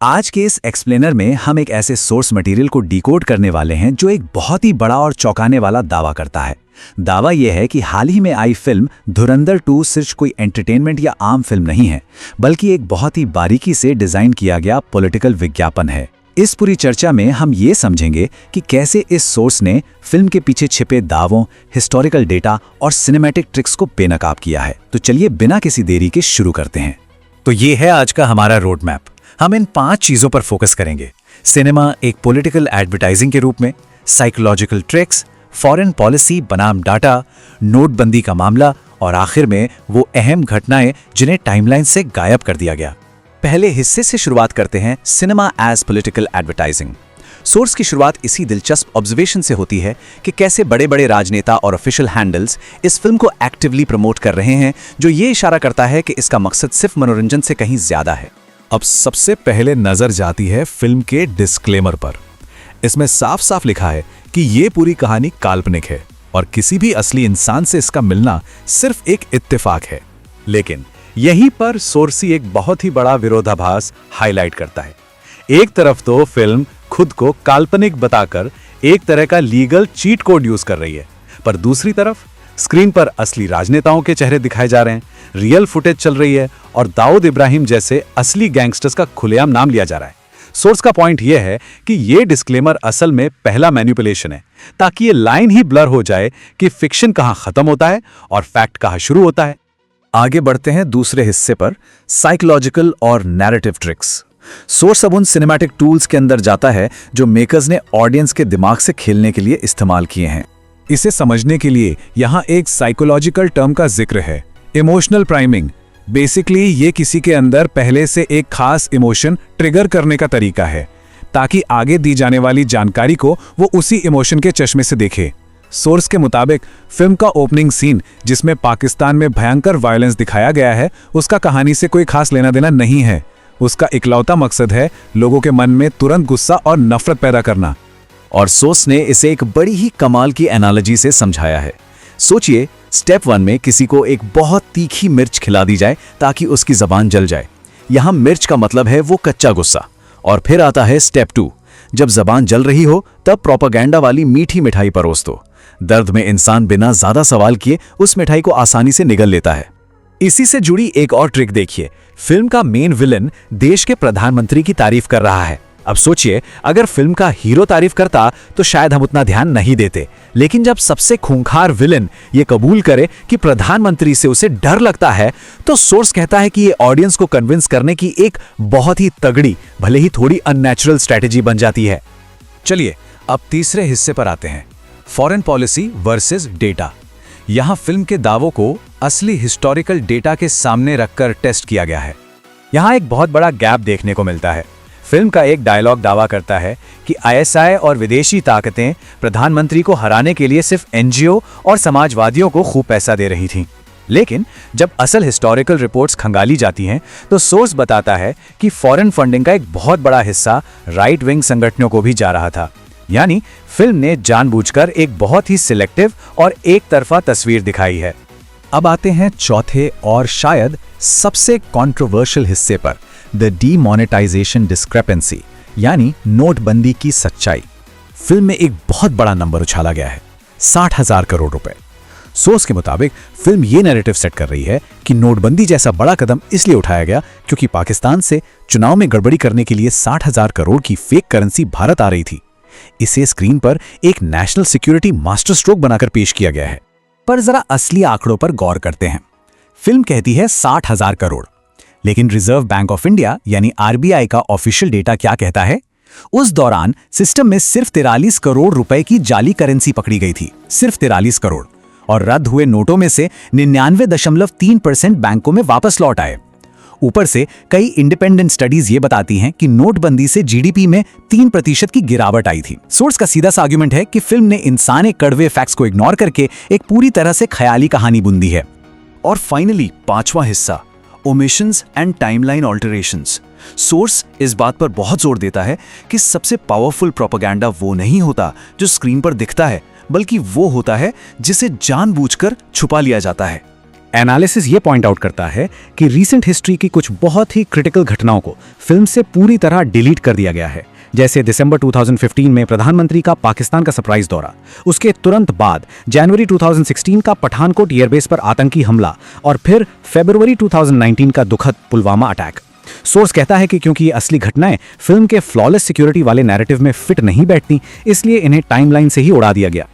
आज के इस एक्सप्लेनर में हम एक ऐसे सोर्स मटेरियल को डिकोड करने वाले हैं जो एक बहुत ही बड़ा और चौंकाने वाला दावा करता है। दावा यह है कि हाल ही में आई फिल्म धुरंधर 2 सिर्फ कोई एंटरटेनमेंट या आम फिल्म नहीं है, बल्कि एक बहुत ही बारीकी से डिजाइन किया गया पॉलिटिकल विज्ञापन है। इस पूरी चर्चा में हम ये समझेंगे कि कैसे इस सोर्स ने फिल्म के पीछे छिपे दावों, हिस्टोरिकल डेटा और सिनेमैटिक ट्रिक्स को बेनकाब किया है। तो चलिए बिना किसी देरी के शुरू करते हैं। तो ये है आज का हमारा रोड मैप। हम इन 5 चीजों पर फोकस करेंगे। सिनेमा एक पॉलिटिकल एडवर्टाइजिंग के रूप में, साइकोलॉजिकल ट्रिक्स, फॉरेन पॉलिसी बनाम डाटा, नोटबंदी का मामला और आखिर में वो अहम घटनाएं जिन्हें टाइमलाइन से गायब कर दिया गया। पहले हिस्से से शुरुआत करते हैं, cinema as political advertising. Source की शुरुआत इसी दिलचस्प ऑब्जर्वेशन से होती है कि कैसे बड़े बड़े राजनेता और ऑफिशियल हैंडल्स इस फिल्म को एक्टिवली प्रमोट कर रहे हैं, जो ये इशारा करता है कि इसका मकसद सिर्फ मनोरंजन से कहीं ज्यादा है। अब सबसे पहले नजर जाती है फिल्म के डिस्क्लेमर पर। इसमें साफ साफ लिखा है कि ये पूरी कहानी काल्पनिक है और किसी भी असली इंसान से इसका मिलना सिर्फ एक इत्तेफाक है। लेकिन यहीं पर सोर्सी एक बहुत ही बड़ा विरोधाभास हाईलाइट करता है। एक तरफ तो फिल्म खुद को काल्पनिक बताकर एक तरह का लीगल चीट कोड यूज कर रही है, पर दूसरी तरफ स्क्रीन पर असली राजनेताओं के चेहरे दिखाए जा रहे हैं, रियल फुटेज चल रही है और दाऊद इब्राहिम जैसे असली गैंगस्टर्स का खुलेआम नाम लिया जा रहा है। सोर्स का पॉइंट यह है कि यह डिस्क्लेमर असल में पहला मैनिपुलेशन है, ताकि ये लाइन ही ब्लर हो जाए कि फिक्शन कहां खत्म होता है और फैक्ट कहां शुरू होता है। आगे बढ़ते हैं दूसरे हिस्से पर, साइकोलॉजिकल और नैरेटिव ट्रिक्स। सोर्स अब उन सिनेमैटिक टूल्स के अंदर जाता है जो मेकर्स ने ऑडियंस के दिमाग से खेलने के लिए इस्तेमाल किए हैं। इसे समझने के लिए यहां एक साइकोलॉजिकल टर्म का जिक्र है, इमोशनल प्राइमिंग। बेसिकली ये किसी के अंदर पहले से एक खास इमोशन ट्रिगर करने का तरीका है, ताकि आगे दी जाने वाली जानकारी को वो उसी इमोशन के चश्मे से देखे। सोर्स के मुताबिक फिल्म का ओपनिंग सीन, जिसमें पाकिस्तान में भयंकर वायलेंस दिखाया गया है, उसका कहानी से कोई खास लेना देना नहीं है। उसका इकलौता मकसद है लोगों के मन में तुरंत गुस्सा और नफरत पैदा करना। और सोर्स ने इसे एक बड़ी ही कमाल की एनालॉजी से समझाया है। सोचिए, स्टेप 1 में किसी को एक बहुत तीखी मिर्च खिला दी जाए ताकि उसकी जबान जल जाए। यहां मिर्च का मतलब है वो कच्चा गुस्सा। और फिर आता है स्टेप 2, जब जबान जल रही हो तब प्रोपेगेंडा वाली मीठी मिठाई परोस दो। दर्द में इंसान बिना ज्यादा सवाल किए उस मिठाई को आसानी से निगल लेता है। इसी से जुड़ी एक और ट्रिक देखिए। फिल्म का मेन विलन देश के प्रधानमंत्री की तारीफ कर रहा है। अब सोचिए, अगर फिल्म का हीरो तारीफ करता तो शायद हम उतना ध्यान नहीं देते, लेकिन जब सबसे खूंखार विलन ये कबूल करे कि प्रधानमंत्री से उसे डर लगता है, तो सोर्स कहता है कि ये ऑडियंस को कन्विंस करने की एक बहुत ही तगड़ी, भले ही थोड़ी अननेचुरल स्ट्रेटेजी बन जाती है। चलिए अब तीसरे हिस्से पर आते हैं, फॉरेन पॉलिसी वर्सेस डेटा। यहां फिल्म के दावों को असली हिस्टोरिकल डेटा के सामने रखकर टेस्ट किया गया है। यहां एक बहुत बड़ा गैप देखने को मिलता है। फिल्म का एक डायलॉग दावा करता है कि आईएसआई और विदेशी ताकतें प्रधानमंत्री को हराने के लिए सिर्फ एनजीओ और समाजवादियों को खूब पैसा दे रही थीं। लेकिन जब असल हिस्टोरिकल रिपोर्ट्स खंगाली जाती हैं, तो सोर्स बताता है कि फॉरेन फंडिंग का एक बहुत बड़ा हिस्सा राइट विंग संगठनों को भी जा रहा था। यानी फिल्म ने जानबूझकर एक बहुत ही सिलेक्टिव और एक तरफा तस्वीर दिखाई है। अब आते हैं चौथे और शायद सबसे कंट्रोवर्शियल हिस्से पर, द डीमोनेटाइजेशन डिस्क्रेपेंसी, यानी नोटबंदी की सच्चाई। फिल्म में एक बहुत बड़ा नंबर उछाला गया है, 60,000 करोड़ रुपए। सोर्स के मुताबिक फिल्म ये नैरेटिव सेट कर रही है कि नोटबंदी जैसा बड़ा कदम इसलिए उठाया गया क्योंकि पाकिस्तान से चुनाव में गड़बड़ी करने के लिए 60,000 करोड़ की फेक करेंसी भारत आ रही थी। इसे स्क्रीन पर एक नेशनल सिक्योरिटी मास्टर स्ट्रोक बनाकर पेश किया गया है। पर जरा असली आंकड़ों पर गौर करते हैं। फिल्म कहती है 60,000 करोड़, लेकिन रिजर्व बैंक ऑफ इंडिया यानी आरबीआई का ऑफिशियल डेटा क्या कहता है? उस दौरान सिस्टम में सिर्फ 43 करोड़ रुपए की जाली करेंसी पकड़ी गई थी, सिर्फ 43 करोड़, और रद्द हुए नोटों में से 99.3% बैंकों में वापस लौट आए। ऊपर से कई इंडिपेंडेंट स्टडीज ये बताती हैं कि नोटबंदी से जीडीपी में 3% की गिरावट आई थी। सोर्स का सीधा सा आर्गुमेंट है कि फिल्म ने इंसानी कड़वे फैक्ट्स को इग्नोर करके एक पूरी तरह से ख्याली कहानी बुन दी है। और फाइनली पांचवा हिस्सा, ओमिशंस एंड टाइमलाइन ऑल्टरेशंस। सोर्स इस बात पर बहुत जोर देता है कि सबसे पावरफुल प्रोपेगेंडा वो नहीं होता जो स्क्रीन पर दिखता है, बल्कि वो होता है जिसे जानबूझकर छुपा लिया जाता है। एनालिसिस ये पॉइंट आउट करता है कि रीसेंट हिस्ट्री की कुछ बहुत ही क्रिटिकल घटनाओं को फिल्म से पूरी तरह डिलीट कर दिया गया है। जैसे दिसंबर 2015 में प्रधानमंत्री का पाकिस्तान का सरप्राइज दौरा, उसके तुरंत बाद जनवरी 2016 का पठानकोट एयरबेस पर आतंकी हमला और फिर फरवरी 2019 का दुखद पुलवामा अटैक। सोर्स कहता है कि क्योंकि ये असली घटनाएं फिल्म के फ्लॉलेस सिक्योरिटी वाले नैरेटिव में फिट नहीं बैठती, इसलिए इन्हें टाइमलाइन से ही उड़ा दिया गया।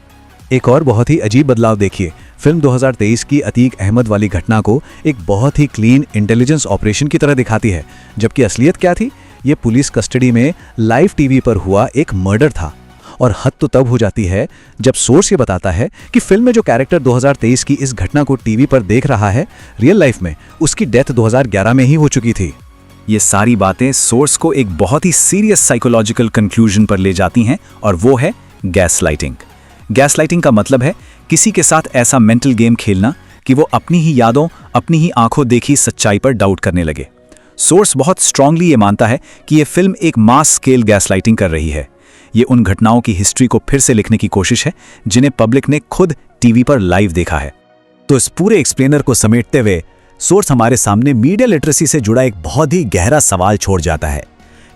एक और बहुत ही अजीब बदलाव देखिए, फिल्म 2023 की अतीक अहमद वाली घटना को एक बहुत ही क्लीन इंटेलिजेंस ऑपरेशन की तरह दिखाती है, जबकि असलियत क्या थी? ये पुलिस कस्टडी में लाइव टीवी पर हुआ एक मर्डर था। और हद तो तब हो जाती है जब सोर्स ये बताता है कि फिल्म में जो कैरेक्टर 2023 की इस घटना को टीवी पर देख रहा है, रियल लाइफ में उसकी डेथ 2011 में ही हो चुकी थी। ये सारी बातें सोर्स को एक बहुत ही सीरियस साइकोलॉजिकल कंक्लूजन पर ले जाती हैं, और वो है गैसलाइटिंग। गैसलाइटिंग का मतलब है किसी के साथ ऐसा मेंटल गेम खेलना कि वो अपनी ही यादों, अपनी ही आंखों देखी सच्चाई पर डाउट करने लगे। सोर्स बहुत स्ट्रांगली ये मानता है कि ये फिल्म एक मास स्केल गैसलाइटिंग कर रही है। ये उन घटनाओं की हिस्ट्री को फिर से लिखने की कोशिश है जिन्हें पब्लिक ने खुद टीवी पर लाइव देखा है। तो इस पूरे एक्सप्लेनर को समेटते हुए सोर्स हमारे सामने मीडिया लिटरेसी से जुड़ा एक बहुत ही गहरा सवाल छोड़ जाता है।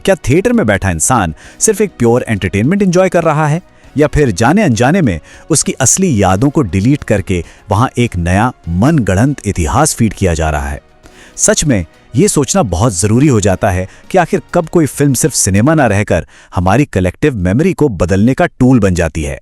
क्या थिएटर में बैठा इंसान सिर्फ एक प्योर एंटरटेनमेंट एंजॉय कर रहा है, या फिर जाने अनजाने में उसकी असली यादों को डिलीट करके वहां एक नया मनगढ़ंत इतिहास फीड किया जा रहा है? सच में ये सोचना बहुत जरूरी हो जाता है कि आखिर कब कोई फिल्म सिर्फ सिनेमा ना रहकर हमारी कलेक्टिव मेमोरी को बदलने का टूल बन जाती है।